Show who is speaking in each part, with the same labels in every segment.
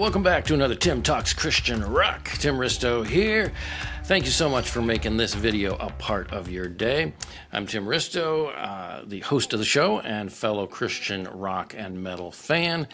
Speaker 1: Welcome back to another Tim Talks Christian Rock. Tim Risto here. Thank you so much for making this video a part of your day. I'm Tim Risto, the host of the show and fellow Christian rock and metal fan.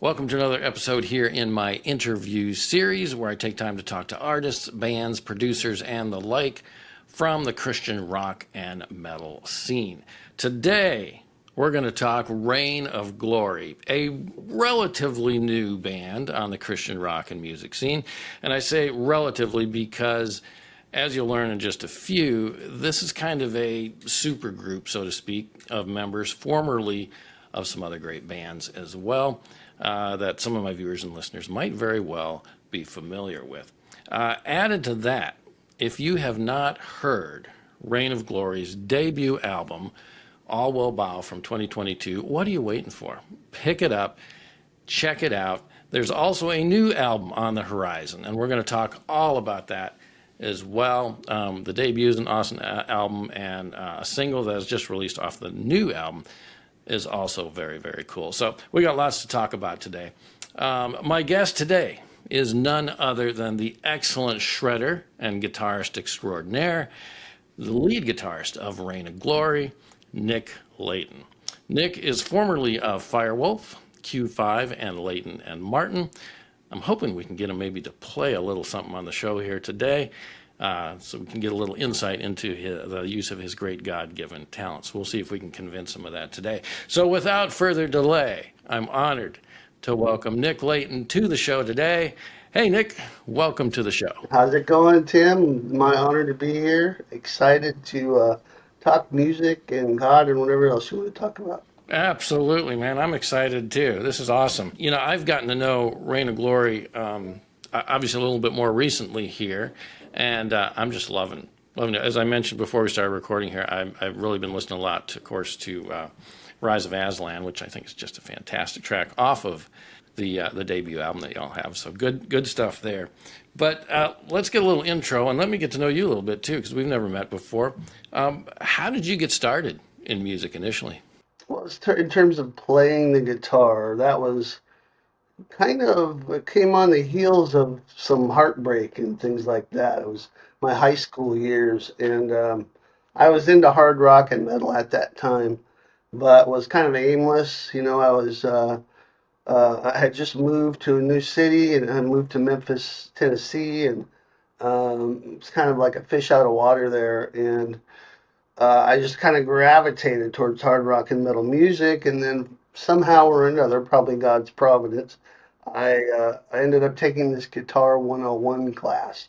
Speaker 1: Welcome to another episode here in my interview series where I take time to talk to artists, bands, producers, and the like from the Christian rock and metal scene. Today, we're going to talk Reign of Glory, a relatively new band on the Christian rock and music scene. And I say relatively because, as you'll learn in just a few, this is kind of a super group, so to speak, of members formerly of some other great bands as well, that some of my viewers and listeners might very well be familiar with. Added to that, if you have not heard Reign of Glory's debut album, All Will Bow from 2022, what are you waiting for? Pick it up, check it out. There's also a new album on the horizon, and we're going to talk all about that as well. The debut is an awesome album, and a single that is just released off the new album is also very, very cool. So we got lots to talk about today. My guest today is none other than the excellent shredder and guitarist extraordinaire, the lead guitarist of Reign of Glory, Nick Layton. Nick is formerly of Firewolf, Q5, and Layton and Martin. I'm hoping we can get him maybe to play a little something on the show here today, so we can get a little insight into the use of his great God-given talents. We'll see if we can convince him of that today. So without further delay, I'm honored to welcome Nick Layton to the show today. Hey, Nick, welcome to the show.
Speaker 2: How's it going, Tim? My honor to be here. Excited to talk music and God and whatever else you want to talk about.
Speaker 1: Absolutely, man. I'm excited too. This is awesome. You know, I've gotten to know Reign of Glory obviously a little bit more recently here, and I'm just loving it. As I mentioned before we started recording here, I've really been listening a lot, of course, to Rise of Aslan, which I think is just a fantastic track off of the debut album that y'all have. So good stuff there. But let's get a little intro, and let me get to know you a little bit too, because we've never met before. How did you get started in music initially?
Speaker 2: Well, in terms of playing the guitar, that was it came on the heels of some heartbreak and things like that. It was my high school years, and I was into hard rock and metal at that time, but was kind of aimless. I had just moved to a new city, and I moved to Memphis, Tennessee, and it's kind of like a fish out of water there. And I just kind of gravitated towards hard rock and metal music, and then somehow or another, probably God's providence, I ended up taking this Guitar 101 class.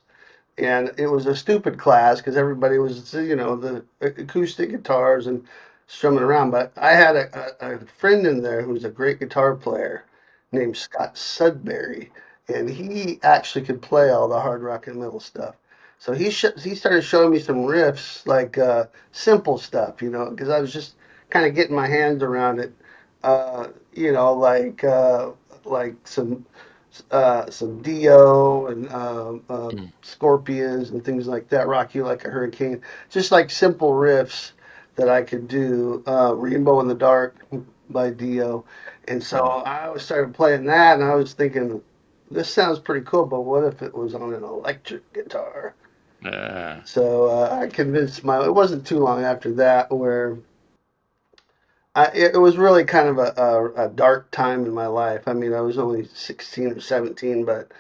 Speaker 2: And it was a stupid class because everybody was, the acoustic guitars and strumming around. But I had a friend in there who was a great guitar player named Scott Sudbury, and he actually could play all the hard rock and metal stuff. So he started showing me some riffs, like simple stuff, because I was just kind of getting my hands around it, like some Dio and Scorpions and things like that, Rock You Like a Hurricane, just like simple riffs that I could do. Rainbow in the Dark by Dio. And so I started playing that, and I was thinking, this sounds pretty cool, but what if it was on an electric guitar? So I convinced it wasn't too long after that where it was really kind of a dark time in my life. I mean, I was only 16 or 17, but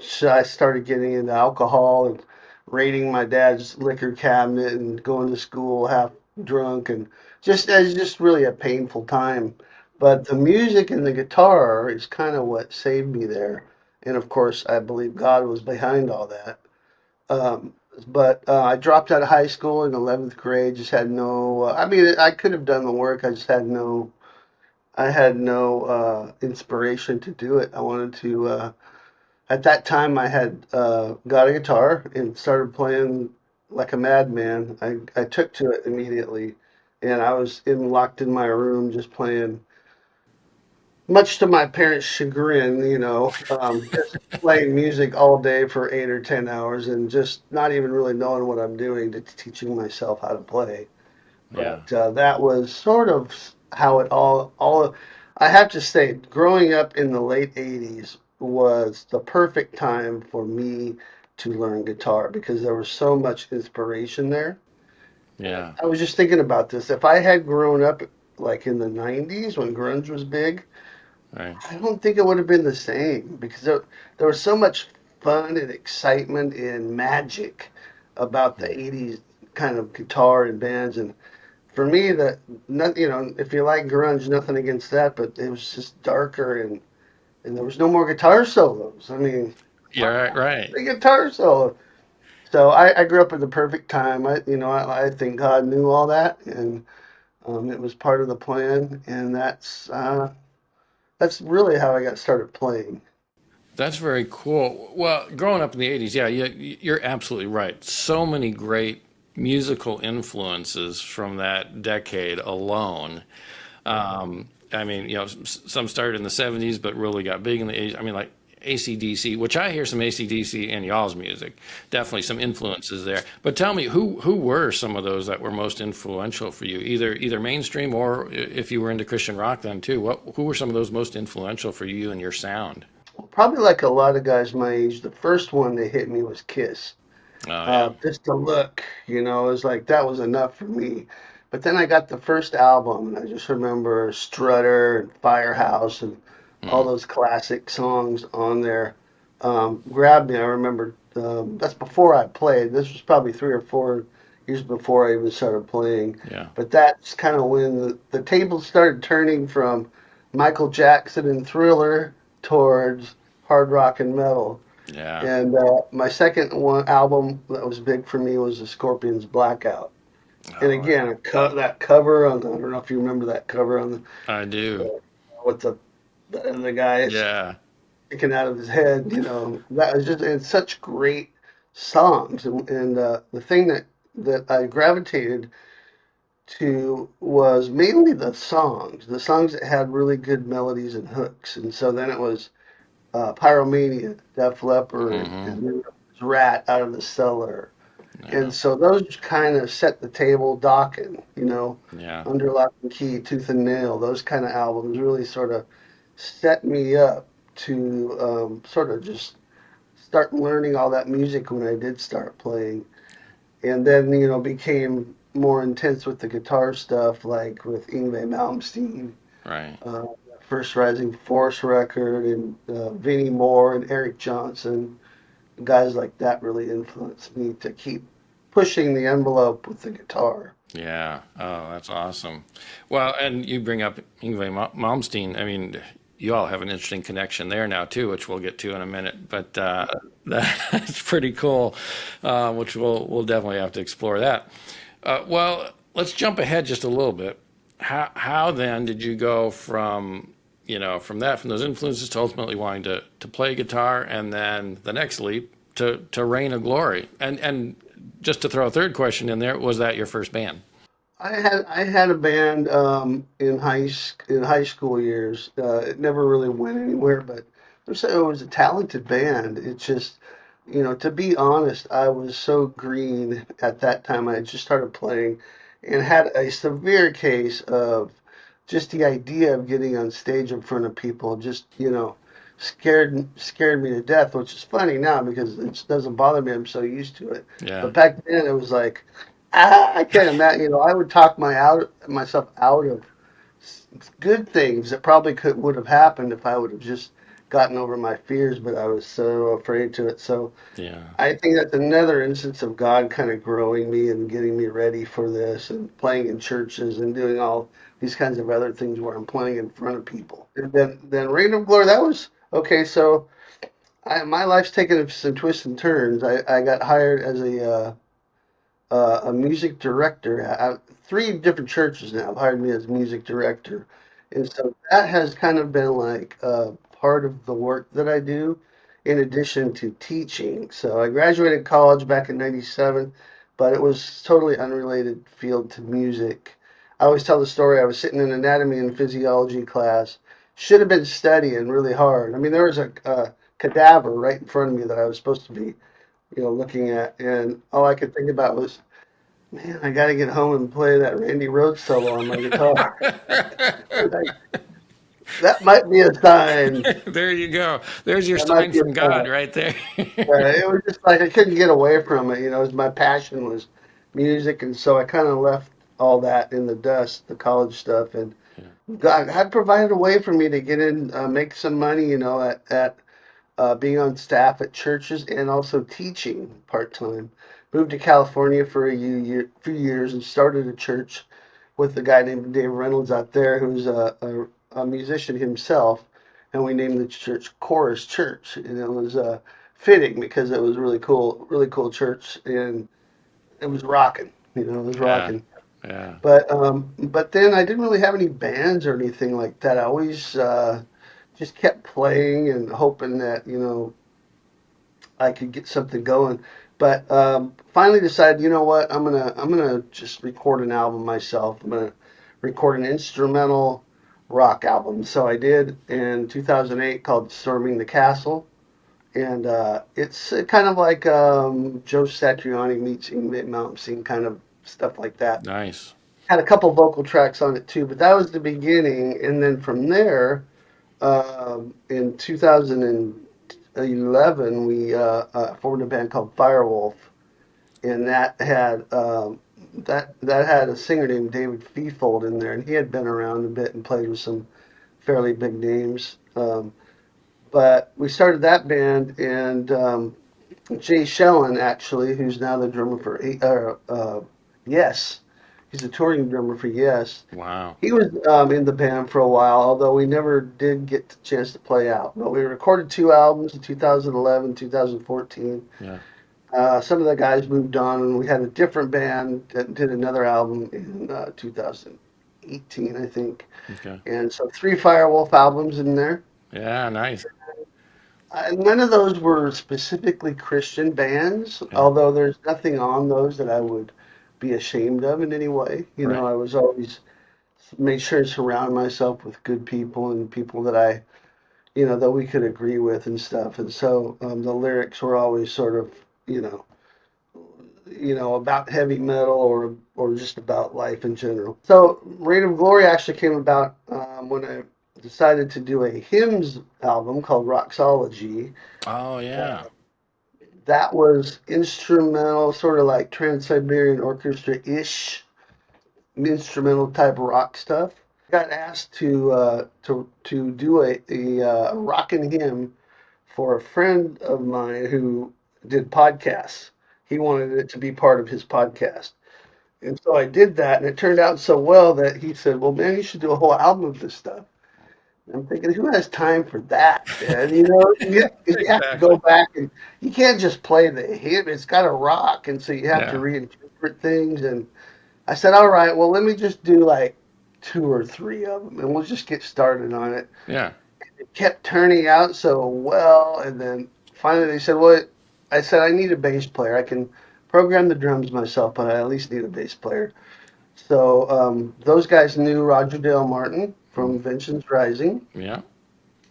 Speaker 2: so I started getting into alcohol and raiding my dad's liquor cabinet and going to school half drunk, and it was just really a painful time. But the music and the guitar is kind of what saved me there. And of course, I believe God was behind all that. Um, but I dropped out of high school in 11th grade. Just had no. I mean, I could have done the work. I just had no. I had no inspiration to do it. I wanted to. At that time, I had got a guitar and started playing like a madman. I took to it immediately, and I was locked in my room just playing. Much to my parents' chagrin, just playing music all day for 8 or 10 hours and just not even really knowing what I'm doing, to teaching myself how to play.
Speaker 1: Yeah.
Speaker 2: But that was sort of how it all. I have to say, growing up in the late '80s, was the perfect time for me to learn guitar because there was so much inspiration there. And
Speaker 1: Yeah.
Speaker 2: I was just thinking about this. If I had grown up like in the 90s when grunge was big,
Speaker 1: Right.
Speaker 2: I don't think it would have been the same because there was so much fun and excitement and magic about the 80s kind of guitar and bands. And for me, not, if you like grunge, nothing against that, but it was just darker and there was no more guitar solos. I mean,
Speaker 1: Yeah. Right. Right.
Speaker 2: the guitar solo. So I grew up at the perfect time. I think God knew all that, and it was part of the plan, and that's really how I got started playing.
Speaker 1: That's very cool. Well, growing up in the 80s, yeah, you're absolutely right. So many great musical influences from that decade alone. I mean, some started in the 70s, but really got big in the 80s. I mean, like AC/DC, which I hear some AC/DC in y'all's music. Definitely some influences there. But tell me, who were some of those that were most influential for you, either mainstream or if you were into Christian rock then too? Who were some of those most influential for you and your sound?
Speaker 2: Probably like a lot of guys my age, the first one that hit me was Kiss.
Speaker 1: Oh yeah.
Speaker 2: Just the look, it was like that was enough for me. But then I got the first album, and I just remember Strutter and Firehouse and all
Speaker 1: Hmm.
Speaker 2: those classic songs on there. Grabbed me. I remember that's before I played. This was probably 3 or 4 years before I even started playing.
Speaker 1: Yeah.
Speaker 2: But that's kind of when the tables started turning from Michael Jackson and Thriller towards hard rock and metal.
Speaker 1: Yeah.
Speaker 2: And my second one album that was big for me was the Scorpions Blackout. And
Speaker 1: Oh,
Speaker 2: again, that cover on I don't know if you remember that cover on
Speaker 1: I do.
Speaker 2: with the guy
Speaker 1: Yeah.
Speaker 2: sticking out of his head. That was just and such great songs. And the thing that I gravitated to was mainly the songs that had really good melodies and hooks. And so then it was Pyromania, Def Leppard,
Speaker 1: Hmm.
Speaker 2: and then it was Rat Out of the Cellar. And
Speaker 1: Yeah.
Speaker 2: so those kind of set the table. Dokken,
Speaker 1: Yeah.
Speaker 2: Under Lock and Key, Tooth and Nail, those kind of albums really sort of set me up to sort of just start learning all that music when I did start playing. And then, became more intense with the guitar stuff, like with Yngwie Malmsteen,
Speaker 1: Right.
Speaker 2: uh, First Rising Force record, and Vinnie Moore and Eric Johnson. Guys like that really influenced me to keep pushing the envelope with the guitar.
Speaker 1: Yeah. Oh, that's awesome. Well, and you bring up Yngwie Malmsteen. I mean, you all have an interesting connection there now too, which we'll get to in a minute. But that's pretty cool, which we'll definitely have to explore that. Well, let's jump ahead just a little bit. How then did you go from from those influences to ultimately wanting to play guitar, and then the next leap to Reign of Glory? And just to throw a third question in there, was that your first band?
Speaker 2: I had a band in high school years. It never really went anywhere, but it was a talented band. It's just, to be honest, I was so green at that time. I had just started playing and had a severe case of just the idea of getting on stage in front of people. Just, scared me to death. Which is funny now because it doesn't bother me. I'm so used to it.
Speaker 1: Yeah.
Speaker 2: But back then, it was like. I can't imagine. I would talk myself out of good things that probably would have happened if I would have just gotten over my fears, but I was so afraid to it. So
Speaker 1: Yeah.
Speaker 2: I think that's another instance of God kind of growing me and getting me ready for this and playing in churches and doing all these kinds of other things where I'm playing in front of people. And then Reign of Glory, that was okay. So my life's taken some twists and turns. I got hired as a music director. 3 different churches now have hired me as music director. And so that has kind of been like part of the work that I do in addition to teaching. So I graduated college back in 97, but it was totally unrelated field to music. I always tell the story. I was sitting in anatomy and physiology class, should have been studying really hard. I mean, there was a cadaver right in front of me that I was supposed to be, looking at, and all I could think about was, man, I got to get home and play that Randy Rhoads solo on my guitar. That might be a sign.
Speaker 1: There you go. There's your
Speaker 2: That might
Speaker 1: sign
Speaker 2: be a
Speaker 1: from God
Speaker 2: sign.
Speaker 1: right there.
Speaker 2: It was just like I couldn't get away from it. My passion was music, and so I kind of left all that in the dust, the college stuff, and
Speaker 1: Yeah.
Speaker 2: God had provided a way for me to get in, make some money, at being on staff at churches and also teaching part time. Moved to California for few years and started a church with a guy named Dave Reynolds out there, who's a musician himself, and we named the church Chorus Church, and it was fitting because it was really cool church, and it was rocking. It was
Speaker 1: Yeah.
Speaker 2: rocking.
Speaker 1: Yeah.
Speaker 2: But then I didn't really have any bands or anything like that. I always just kept playing and hoping that I could get something going. But finally decided, you know what, I'm gonna just record an album myself. I'm gonna record an instrumental rock album. So I did in 2008 called Storming the Castle, and it's kind of like Joe Satriani meets Ingrid Malmsteen, kind of stuff like that.
Speaker 1: Nice.
Speaker 2: Had a couple vocal tracks on it too, but that was the beginning. And then from there, in 2011, we formed a band called Firewolf, and that had a singer named David Feefold in there, and he had been around a bit and played with some fairly big names. But we started that band, and Jay Shellen, actually, who's now the drummer for Yes, he's a touring drummer for Yes.
Speaker 1: Wow.
Speaker 2: He was in the band for a while, although we never did get the chance to play out. But we recorded two albums in 2011, 2014.
Speaker 1: Yeah.
Speaker 2: Some of the guys moved on, and we had a different band that did another album in 2018, I think.
Speaker 1: Okay.
Speaker 2: And so three Firewolf albums in there.
Speaker 1: Yeah. Nice.
Speaker 2: None of those were specifically Christian bands,
Speaker 1: Yeah.
Speaker 2: although there's nothing on those that I would be ashamed of in any way.
Speaker 1: Right.
Speaker 2: I was always made sure to surround myself with good people and people that that we could agree with and stuff. And so the lyrics were always sort of, you know, about heavy metal or just about life in general. So Reign of Glory actually came about when I decided to do a hymns album called Roxology.
Speaker 1: Oh yeah.
Speaker 2: That was instrumental, sort of like Trans-Siberian Orchestra-ish, instrumental type rock stuff. Got asked to do a rockin' hymn for a friend of mine who did podcasts. He wanted it to be part of his podcast. And so I did that, and it turned out so well that he said, "Well, man, you should do a whole album of this stuff." And I'm thinking, who has time for that, man? You have to go
Speaker 1: Exactly.
Speaker 2: back, and you can't just play the hit. It's got to rock, and so you have to
Speaker 1: Yeah.
Speaker 2: reinterpret things. And I said, all right, well, let me just do like two or three of them, and we'll just get started on it.
Speaker 1: Yeah.
Speaker 2: It kept turning out so well, and then finally they said, "Well," I said, "I need a bass player. I can program the drums myself, but I at least need a bass player." So those guys knew Roger Dale Martin from Vincent's Rising,
Speaker 1: Yeah.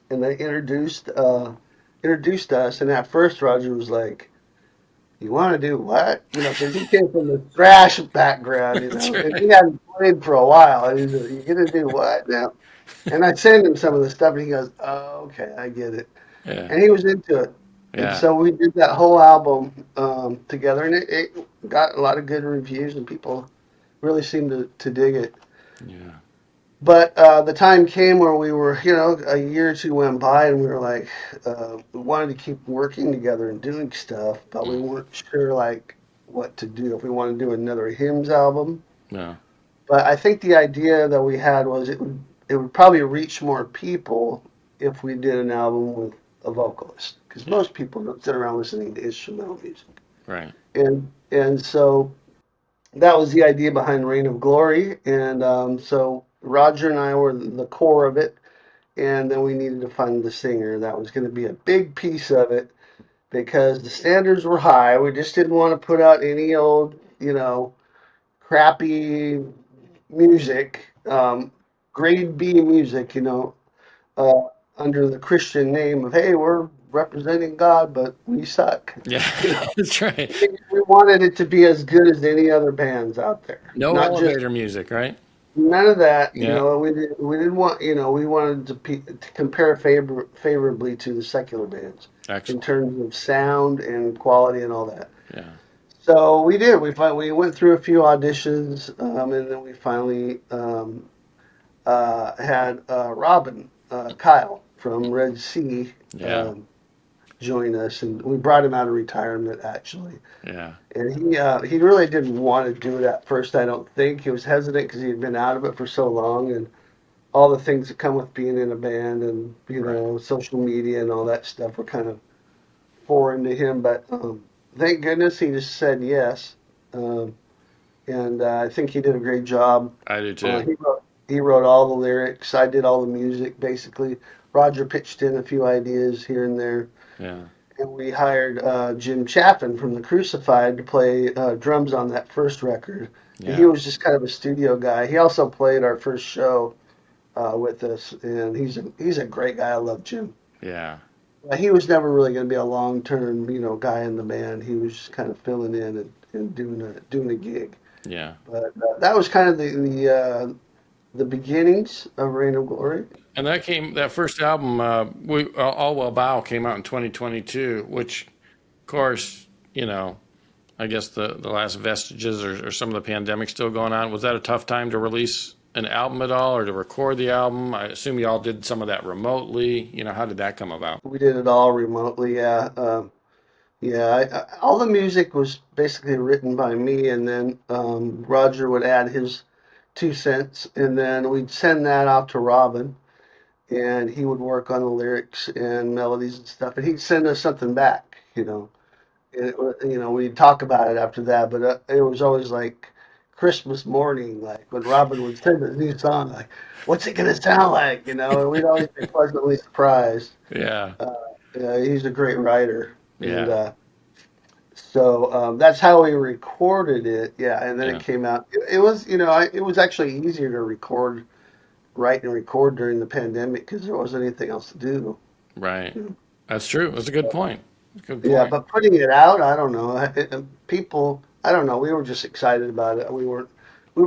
Speaker 2: and they introduced us. And at first, Roger was like, "You want to do what?" Because he came from the thrash background,
Speaker 1: That's
Speaker 2: and
Speaker 1: right.
Speaker 2: he hadn't played for a while. And he's like, "You gonna do what now?" And I sent him some of the stuff, and he goes, "Oh, okay, I get it."
Speaker 1: Yeah.
Speaker 2: And he was into it. And
Speaker 1: Yeah.
Speaker 2: so we did that whole album together, and it got a lot of good reviews, and people really seemed to dig it.
Speaker 1: Yeah.
Speaker 2: But the time came where we were, a year or two went by, and we were like, we wanted to keep working together and doing stuff, but we
Speaker 1: Mm.
Speaker 2: weren't sure like what to do, if we wanted to do another hymns album.
Speaker 1: Yeah.
Speaker 2: But I think the idea that we had was it would probably reach more people if we did an album with a vocalist, because
Speaker 1: Yeah.
Speaker 2: most people don't sit around listening to instrumental music.
Speaker 1: Right.
Speaker 2: And so that was the idea behind Reign of Glory. And so Roger and I were the core of it, and then we needed to find the singer. That was going to be a big piece of it because the standards were high. We just didn't want to put out any old, crappy music, grade B music, uh, under the Christian name of, hey, we're representing God, but we suck.
Speaker 1: Yeah.
Speaker 2: You know,
Speaker 1: That's right.
Speaker 2: we wanted it to be as good as any other bands out there,
Speaker 1: No
Speaker 2: not just
Speaker 1: elevator music, right?
Speaker 2: None of that,
Speaker 1: Yeah,
Speaker 2: we didn't want, we wanted to compare favorably to the secular bands in
Speaker 1: excellent.
Speaker 2: terms of sound and quality and all that.
Speaker 1: Yeah,
Speaker 2: So we did. We went through a few auditions, and then we finally had Robin Kyle from Red Sea
Speaker 1: yeah,
Speaker 2: join us, and we brought him out of retirement actually.
Speaker 1: yeah.
Speaker 2: And he really didn't want to do it at first. I don't think he was hesitant because he had been out of it for so long, and all the things that come with being in a band, and
Speaker 1: Right.
Speaker 2: social media and all that stuff were kind of foreign to him. But thank goodness he just said yes. Um, and I think he did a great job.
Speaker 1: I do too.
Speaker 2: He wrote all the lyrics. I did all the music basically. Roger pitched in a few ideas here and there,
Speaker 1: Yeah,
Speaker 2: and we hired Jim Chaffin from the Crucified to play drums on that first record. And he
Speaker 1: yeah,
Speaker 2: was just kind of a studio guy. He also played our first show with us, and he's a great guy. I love Jim.
Speaker 1: yeah,
Speaker 2: He was never really going to be a long term, guy in the band. He was just kind of filling in and doing a gig.
Speaker 1: yeah.
Speaker 2: But that was kind of the beginnings of Reign of Glory.
Speaker 1: And that first album, All Well Bow came out in 2022, which, of course, you know, I guess the last vestiges or some of the pandemic still going on. Was that a tough time to release an album at all or to record the album? I assume you all did some of that remotely. How did that come about?
Speaker 2: We did it all remotely. Yeah, yeah. All the music was basically written by me, and then Roger would add his 2 cents, and then we'd send that out to Robin, and he would work on the lyrics and melodies and stuff, and he'd send us something back. We'd talk about it after that, but it was always like Christmas morning, like when Robin would send a new song, like, what's it gonna sound like? And we'd always be pleasantly surprised.
Speaker 1: Yeah,
Speaker 2: Uh, he's a great writer, and
Speaker 1: yeah,
Speaker 2: so that's how we recorded it. Yeah, and then it
Speaker 1: yeah,
Speaker 2: came out. It was, it was actually easier to write and record during the pandemic because there wasn't anything else to do.
Speaker 1: right. That's true. That's a good point. Good
Speaker 2: Yeah,
Speaker 1: point.
Speaker 2: but putting it out, I don't know. People, I don't know. We were just excited about it. We were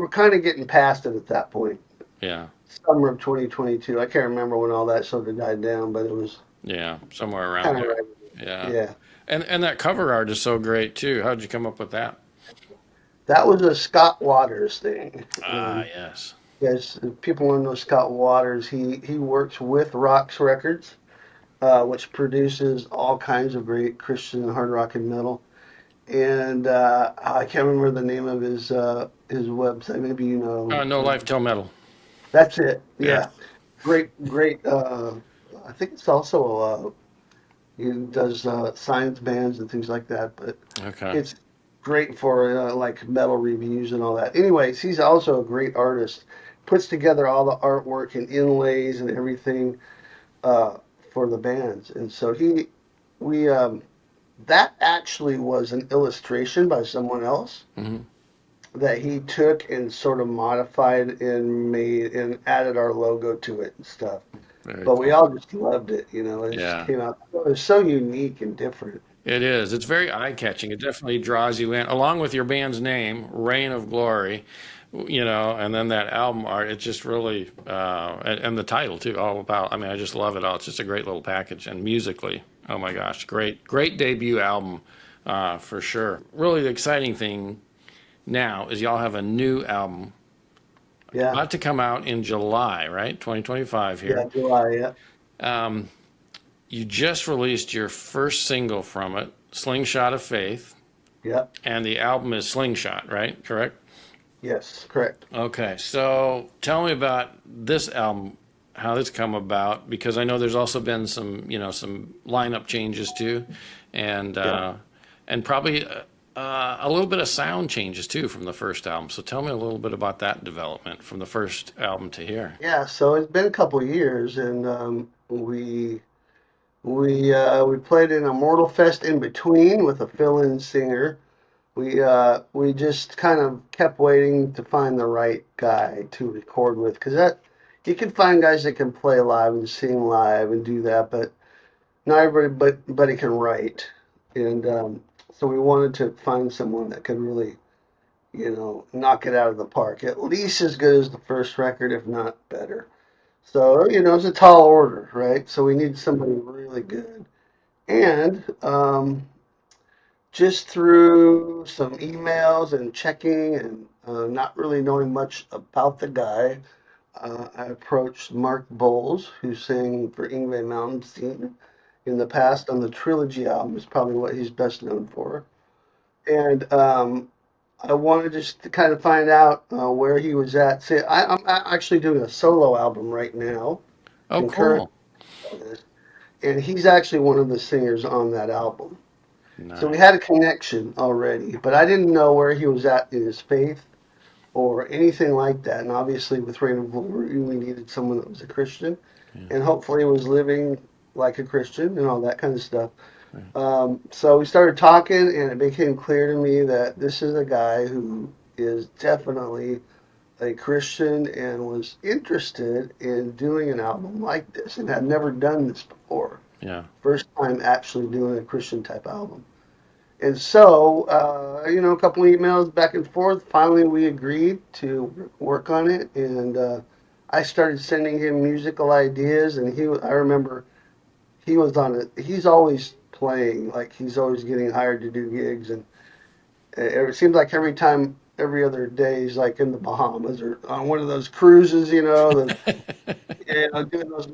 Speaker 2: kind of getting past it at that point.
Speaker 1: Yeah,
Speaker 2: Summer of 2022. I can't remember when all that sort of died down, but it was
Speaker 1: yeah, somewhere around
Speaker 2: kind of
Speaker 1: there.
Speaker 2: right.
Speaker 1: Yeah.
Speaker 2: Yeah,
Speaker 1: And that cover art is so great too. How'd you come up with that?
Speaker 2: that was a Scott Waters thing.
Speaker 1: Ah, yes.
Speaker 2: Yes, people want to know Scott Waters. He works with Roxx Records, which produces all kinds of great Christian hard rock and metal. And I can't remember the name of his website. Maybe you know.
Speaker 1: No Life Till Metal.
Speaker 2: That's it.
Speaker 1: Yeah.
Speaker 2: Yeah, great. I think it's also he does science bands and things like that. But
Speaker 1: Okay.
Speaker 2: it's great for like metal reviews and all that. Anyways, he's also a great artist. Puts together all the artwork and inlays and everything uh, for the bands. And so we that actually was an illustration by someone else
Speaker 1: Hmm.
Speaker 2: that he took and sort of modified and made and added our logo to it and stuff.
Speaker 1: Very
Speaker 2: But we
Speaker 1: cool.
Speaker 2: all just loved it, It just
Speaker 1: Yeah.
Speaker 2: came out. It was so unique and different.
Speaker 1: It is. It's very eye-catching. It definitely draws you in, along with your band's name, Reign of Glory, and then that album art. It just really, and the title too, all about. I mean, I just love it all. It's just a great little package, and musically, oh my gosh, great, great debut album, for sure. Really, the exciting thing now is y'all have a new album
Speaker 2: Yeah,
Speaker 1: about to come out in July, right? 2025
Speaker 2: yeah,
Speaker 1: here.
Speaker 2: July. Yeah,
Speaker 1: Um, you just released your first single from it, Slingshot of Faith.
Speaker 2: yeah,
Speaker 1: And the album is Slingshot, right? Correct?
Speaker 2: yes, correct.
Speaker 1: Okay, so tell me about this album, how this come about, because I know there's also been some lineup changes too, and
Speaker 2: Yeah,
Speaker 1: uh, and probably a little bit of sound changes too from the first album. So tell me a little bit about that development from the first album to here.
Speaker 2: yeah. So it's been a couple of years, and we played in Immortal Fest in between with a fill-in singer. We just kind of kept waiting to find the right guy to record with, because that you can find guys that can play live and sing live and do that, but not everybody but can write. And so we wanted to find someone that could really, knock it out of the park. At least as good as the first record, if not better. So, it's a tall order, right? So we need somebody really good. And just through some emails and checking and not really knowing much about the guy, I approached Mark Bowles, who sang for Yngwie Malmsteen in the past on the Trilogy album, is probably what he's best known for. And I wanted just to kind of find out where he was at. See, actually doing a solo album right now,
Speaker 1: Oh,
Speaker 2: concurrent
Speaker 1: cool.
Speaker 2: with this, and he's actually one of the singers on that album. So we
Speaker 1: Nice.
Speaker 2: had a connection already, but I didn't know where he was at in his faith or anything like that. And obviously, with Reign of Glory, we needed someone that was a Christian
Speaker 1: Yeah.
Speaker 2: and hopefully was living like a Christian and all that kind of stuff.
Speaker 1: Right.
Speaker 2: So we started talking, and it became clear to me that this is a guy who is definitely a Christian and was interested in doing an album like this and had never done this before.
Speaker 1: Yeah.
Speaker 2: First time actually doing a Christian type album. And so, a couple emails back and forth. Finally, we agreed to work on it, and I started sending him musical ideas. And I remember he was on it. He's always playing, like he's always getting hired to do gigs, and it seems like every time, every other day, he's like in the Bahamas or on one of those cruises, doing those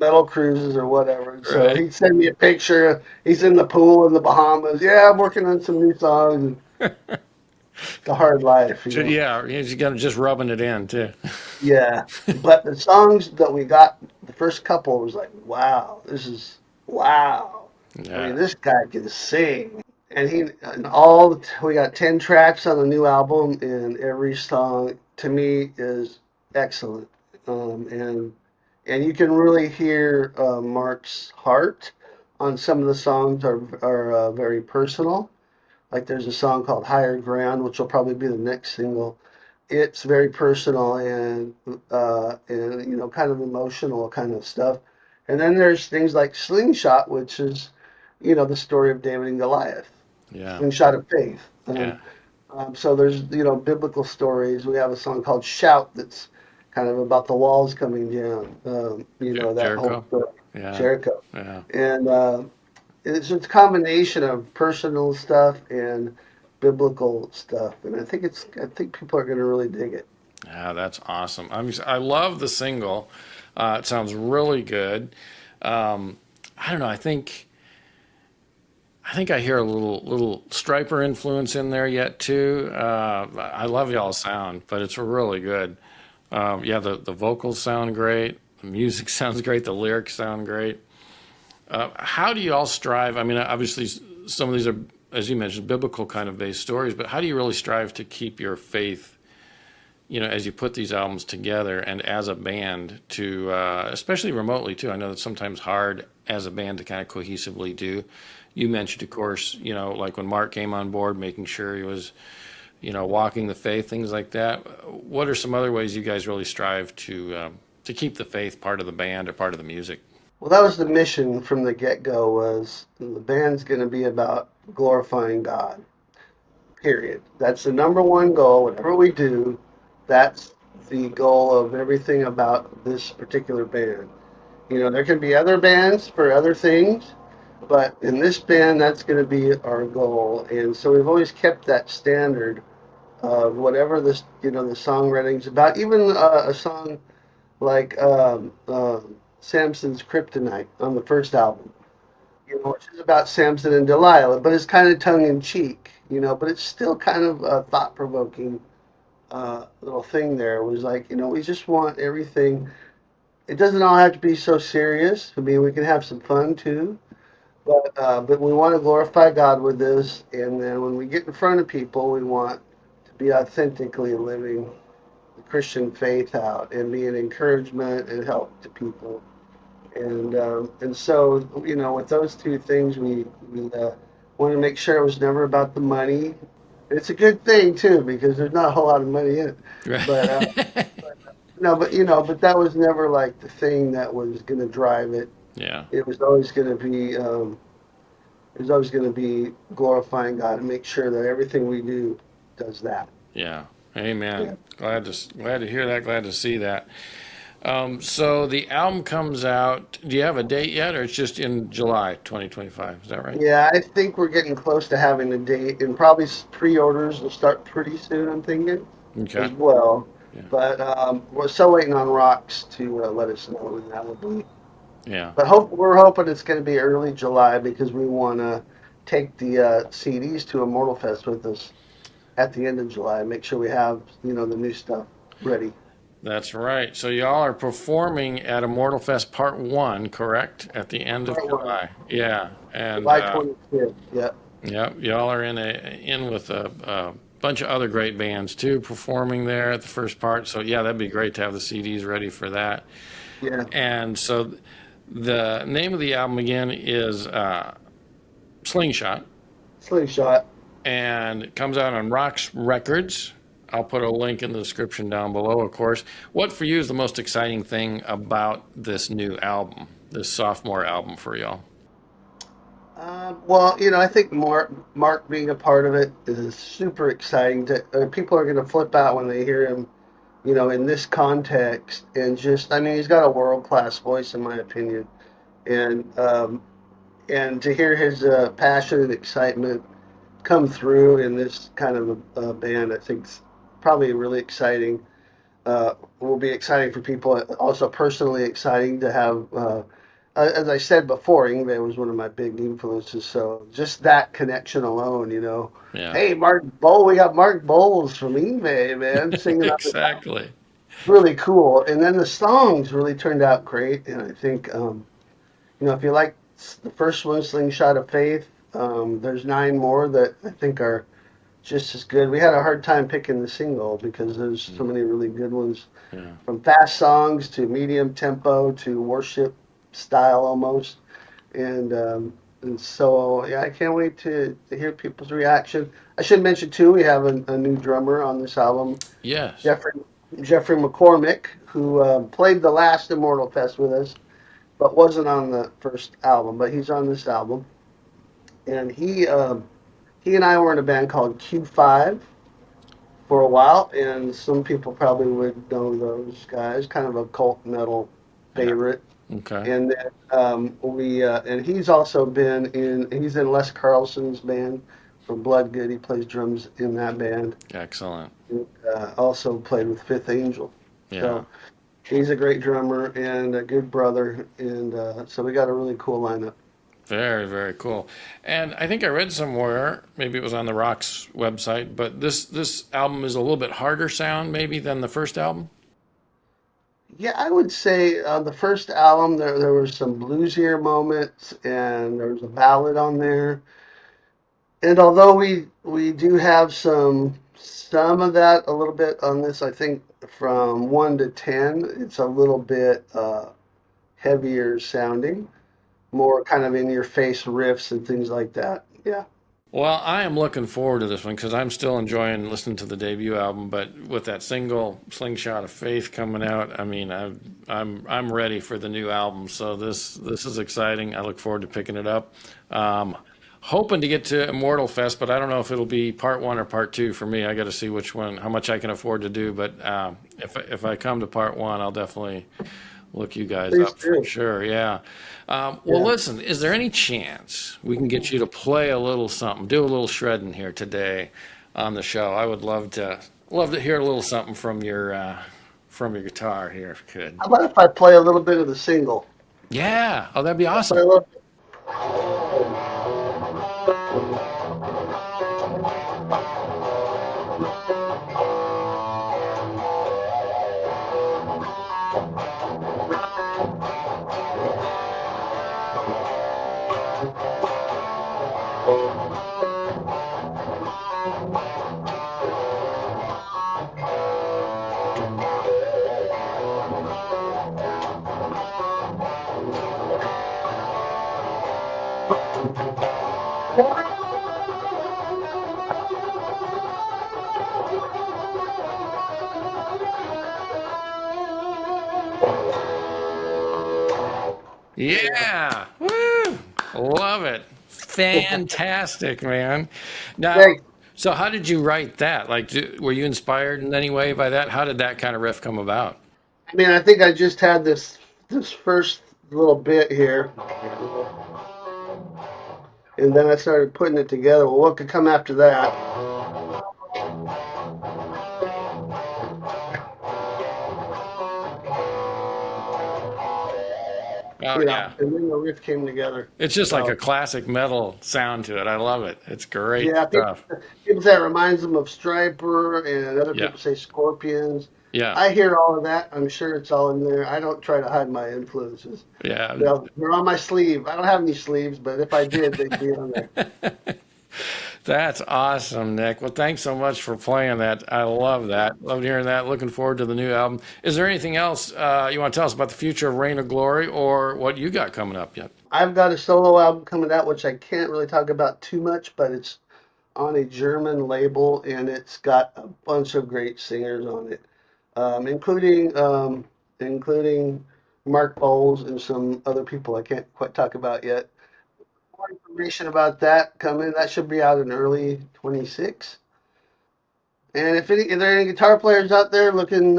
Speaker 2: metal cruises or whatever. And so
Speaker 1: Right.
Speaker 2: he'd send me a picture. He's in the pool in the Bahamas. Yeah, I'm working on some new songs. It's a hard life.
Speaker 1: Yeah, you got to just rubbing it in too.
Speaker 2: Yeah, but the songs that we got, the first couple was like, wow, wow. I mean,
Speaker 1: Yeah.
Speaker 2: this guy can sing. And we got 10 tracks on the new album, and every song to me is excellent. And you can really hear Mark's heart on some of the songs are very personal. Like there's a song called Higher Ground, which will probably be the next single. It's very personal and kind of emotional kind of stuff. And then there's things like Slingshot, which is the story of David and Goliath,
Speaker 1: Yeah.
Speaker 2: Slingshot of Faith.
Speaker 1: Yeah.
Speaker 2: So there's biblical stories. We have a song called Shout that's kind of about the walls coming down. That whole
Speaker 1: Jericho.
Speaker 2: story,
Speaker 1: Yeah.
Speaker 2: Jericho,
Speaker 1: Yeah.
Speaker 2: and it's a combination of personal stuff and biblical stuff, and I think people are going to really dig it.
Speaker 1: Yeah, that's awesome. I love the single. It sounds really good. I don't know. I think I hear a little Striper influence in there yet too. I love y'all's sound, but it's really good. Yeah, the vocals sound great. The music sounds great. The lyrics sound great. How do you all strive? I mean, obviously, some of these are, as you mentioned, biblical kind of based stories, but how do you really strive to keep your faith, as you put these albums together and as a band to, especially remotely too? I know that's sometimes hard as a band to kind of cohesively do. You mentioned, of course, like when Mark came on board, making sure he was, walking the faith, things like that. What are some other ways you guys really strive to keep the faith part of the band or part of the music?
Speaker 2: Well, that was the mission from the get-go, was the band's going to be about glorifying God, period. That's the number one goal. Whatever we do, that's the goal of everything about this particular band. There can be other bands for other things, but in this band, that's going to be our goal. And so we've always kept that standard of whatever the songwriting's about. Even a song like Samson's Kryptonite on the first album, which is about Samson and Delilah, but it's kind of tongue in cheek, but it's still kind of a thought provoking little thing there. It was like, we just want everything. It doesn't all have to be so serious. I mean, we can have some fun too, but we want to glorify God with this. And then when we get in front of people, we want to be authentically living the Christian faith out and be an encouragement and help to people. And so with those two things, we want to make sure it was never about the money. It's a good thing too because there's not a whole lot of money in it, but
Speaker 1: Right.
Speaker 2: no, but that was never like the thing that was going to drive it.
Speaker 1: Yeah.
Speaker 2: It was always going to be it was always going to be glorifying God and make sure that everything we do does that.
Speaker 1: Yeah. Amen.
Speaker 2: Yeah.
Speaker 1: Glad to hear that. Glad to see that. So the album comes out. Do you have a date yet, or it's just in July 2025? Is that right?
Speaker 2: Yeah, I think we're getting close to having a date, and probably pre-orders will start pretty soon, I'm thinking,
Speaker 1: Okay.
Speaker 2: as well.
Speaker 1: Yeah.
Speaker 2: But we're still waiting on Roxx to let us know when that will be.
Speaker 1: Yeah.
Speaker 2: But we're hoping it's going to be early July because we want to take the CDs to Immortal Fest with us at the end of July. Make sure we have, the new stuff ready.
Speaker 1: That's right. So y'all are performing at Immortal Fest Part One, correct? At the end of
Speaker 2: Part one,
Speaker 1: July. Yeah. And
Speaker 2: July 25th. Yeah.
Speaker 1: yeah, y'all are in with a bunch of other great bands too, performing there at the first part. So yeah, that'd be great to have the CDs ready for that.
Speaker 2: Yeah.
Speaker 1: And so the name of the album again is Slingshot,
Speaker 2: Slingshot.
Speaker 1: and it comes out on Roxx Records. I'll put a link in the description down below, of course. What for you is the most exciting thing about this new album, this sophomore album for y'all?
Speaker 2: Well, I think Mark being a part of it is super exciting. People are going to flip out when they hear him, in this context. And just, I mean, he's got a world-class voice, in my opinion. And to hear his passion and excitement come through in this kind of a band, I think is probably really exciting. Will be exciting for people. Also, personally exciting to have. As I said before, Ingve was one of my big influences. So just that connection alone,
Speaker 1: Yeah,
Speaker 2: Hey, Mark Bowl, we got Mark Bowles from Ingve, man, singing on the top.
Speaker 1: exactly.
Speaker 2: Really cool. And then the songs really turned out great. And I think, if you like the first one, Slingshot of Faith, there's 9 more that I think are just as good. We had a hard time picking the single because there's so many really good ones,
Speaker 1: Yeah.
Speaker 2: from fast songs to medium tempo to worship style almost. And so, yeah, I can't wait to hear people's reaction. I should mention too, we have a new drummer on this album,
Speaker 1: Yes.
Speaker 2: Jeffrey Jeffrey McCormick, who played the last Immortal Fest with us, but wasn't on the first album. But he's on this album, and he and I were in a band called Q5 for a while, and some people probably would know those guys, kind of a cult metal
Speaker 1: Yeah.
Speaker 2: favorite.
Speaker 1: Okay.
Speaker 2: And then and he's also he's in Les Carlson's band from Bloodgood. He plays drums in that band.
Speaker 1: Excellent.
Speaker 2: Also played with Fifth Angel.
Speaker 1: Yeah.
Speaker 2: So he's a great drummer and a good brother, and so we got a really cool lineup.
Speaker 1: Very, very cool. And I think I read somewhere, maybe it was on the Roxx website, but this album is a little bit harder sound maybe than the first album.
Speaker 2: Yeah, I would say the first album there were some bluesier moments, and there was a ballad on there. And although we do have some of that a little bit on this, I think from 1 to 10, it's a little bit heavier sounding, more kind of in your face riffs and things like that. Yeah.
Speaker 1: Well, I am looking forward to this one because I'm still enjoying listening to the debut album. But with that single "Slingshot of Faith" coming out, I mean, I'm ready for the new album. So this is exciting. I look forward to picking it up. Hoping to get to Immortal Fest, but I don't know if it'll be part one or part two for me. I got to see which one, how much I can afford to do. But if I come to part one, I'll definitely look you guys
Speaker 2: Please
Speaker 1: up for
Speaker 2: do.
Speaker 1: sure. Yeah. Well,
Speaker 2: Yeah.
Speaker 1: listen, is there any chance we can get you to play a little something, do a little shredding here today on the show? I would love to hear a little something from your guitar here, if you could.
Speaker 2: How about if I play a little bit of the single?
Speaker 1: Yeah. Oh, that'd be
Speaker 2: Play
Speaker 1: awesome.
Speaker 2: a little.
Speaker 1: Yeah. Woo. Love it. Fantastic, man. Now,
Speaker 2: Thanks.
Speaker 1: So how did you write that? Like, were you inspired in any way by that? How did that kind of riff come about?
Speaker 2: I mean, I think I just had this first little bit here, and then I started putting it together. Well, what could come after that?
Speaker 1: Oh yeah,
Speaker 2: And then the riff came together.
Speaker 1: it's just like a
Speaker 2: So
Speaker 1: classic metal sound to it. I love it. It's great
Speaker 2: yeah,
Speaker 1: stuff.
Speaker 2: people say it reminds them of Striper, and other
Speaker 1: Yeah,
Speaker 2: people say Scorpions.
Speaker 1: yeah,
Speaker 2: I hear all of that. I'm sure it's all in there. I don't try to hide my influences.
Speaker 1: yeah.
Speaker 2: They're on my sleeve. I don't have any sleeves, but if I did, they'd be on there.
Speaker 1: That's awesome, Nick. Well, thanks so much for playing that. I love that. Loved hearing that. Looking forward to the new album. Is there anything else you want to tell us about the future of Reign of Glory or what you got coming up yet?
Speaker 2: I've got a solo album coming out, which I can't really talk about too much, but it's on a German label, and it's got a bunch of great singers on it, including Mark Bowles and some other people I can't quite talk about yet. More information about that coming. That should be out in early 26. And if there are any guitar players out there looking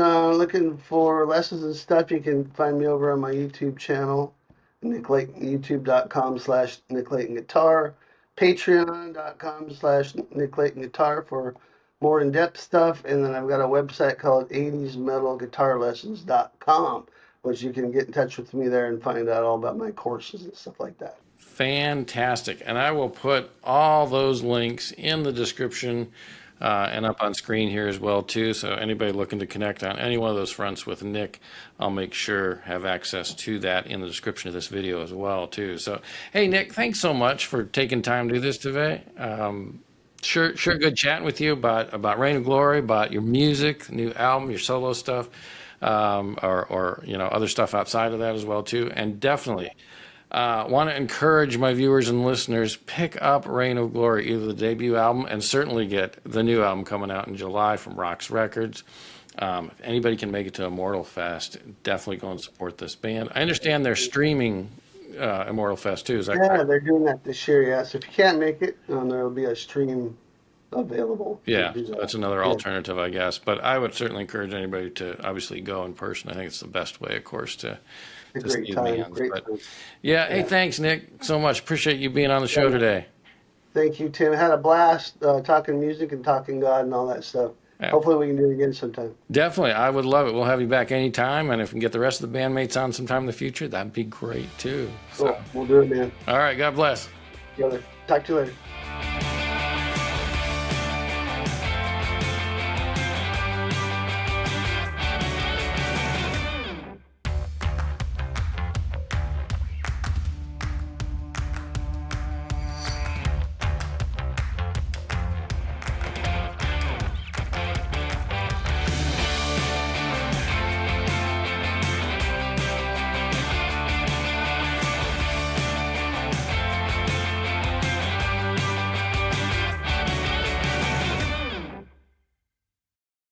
Speaker 2: for lessons and stuff, you can find me over on my YouTube channel, Nick Layton, youtube.com/Nick Layton Guitar, patreon.com/Nick Layton Guitar for more in-depth stuff, and then I've got a website called 80smetalguitarlessons.com, which you can get in touch with me there and find out all about my courses and stuff like that.
Speaker 1: Fantastic. And I will put all those links in the description and up on screen here as well too. So anybody looking to connect on any one of those fronts with Nick, I'll make sure have access to that in the description of this video as well too. So hey Nick, thanks so much for taking time to do this today. Sure good chatting with you about Reign of Glory, about your music, new album, your solo stuff, or other stuff outside of that as well too. And definitely want to encourage my viewers and listeners, pick up Reign of Glory, either the debut album and certainly get the new album coming out in July from Roxx Records. If anybody can make it to Immortal Fest, definitely go and support this band. I understand they're streaming Immortal Fest too. Is that
Speaker 2: Yeah,
Speaker 1: correct?
Speaker 2: they're doing that this year. Yeah, so if you can't make it, there will be a stream available to
Speaker 1: Yeah,
Speaker 2: do
Speaker 1: so
Speaker 2: that.
Speaker 1: that's another
Speaker 2: Yeah,
Speaker 1: alternative, I guess. But I would certainly encourage anybody to obviously go in person. I think it's the best way, of course,
Speaker 2: a
Speaker 1: to
Speaker 2: great
Speaker 1: see the
Speaker 2: time.
Speaker 1: bands.
Speaker 2: Great
Speaker 1: But
Speaker 2: time.
Speaker 1: yeah, hey,
Speaker 2: Yeah.
Speaker 1: thanks, Nick, so much. Appreciate you being on the show
Speaker 2: Yeah.
Speaker 1: today.
Speaker 2: Thank you, Tim. Had a blast talking music and talking God and all that stuff.
Speaker 1: Yeah.
Speaker 2: Hopefully we can do it again sometime.
Speaker 1: Definitely. I would love it. We'll have you back anytime. And if we can get the rest of the bandmates on sometime in the future, that'd be great too. So,
Speaker 2: Cool. We'll do it, man.
Speaker 1: all right. God bless.
Speaker 2: Together. Talk to you later.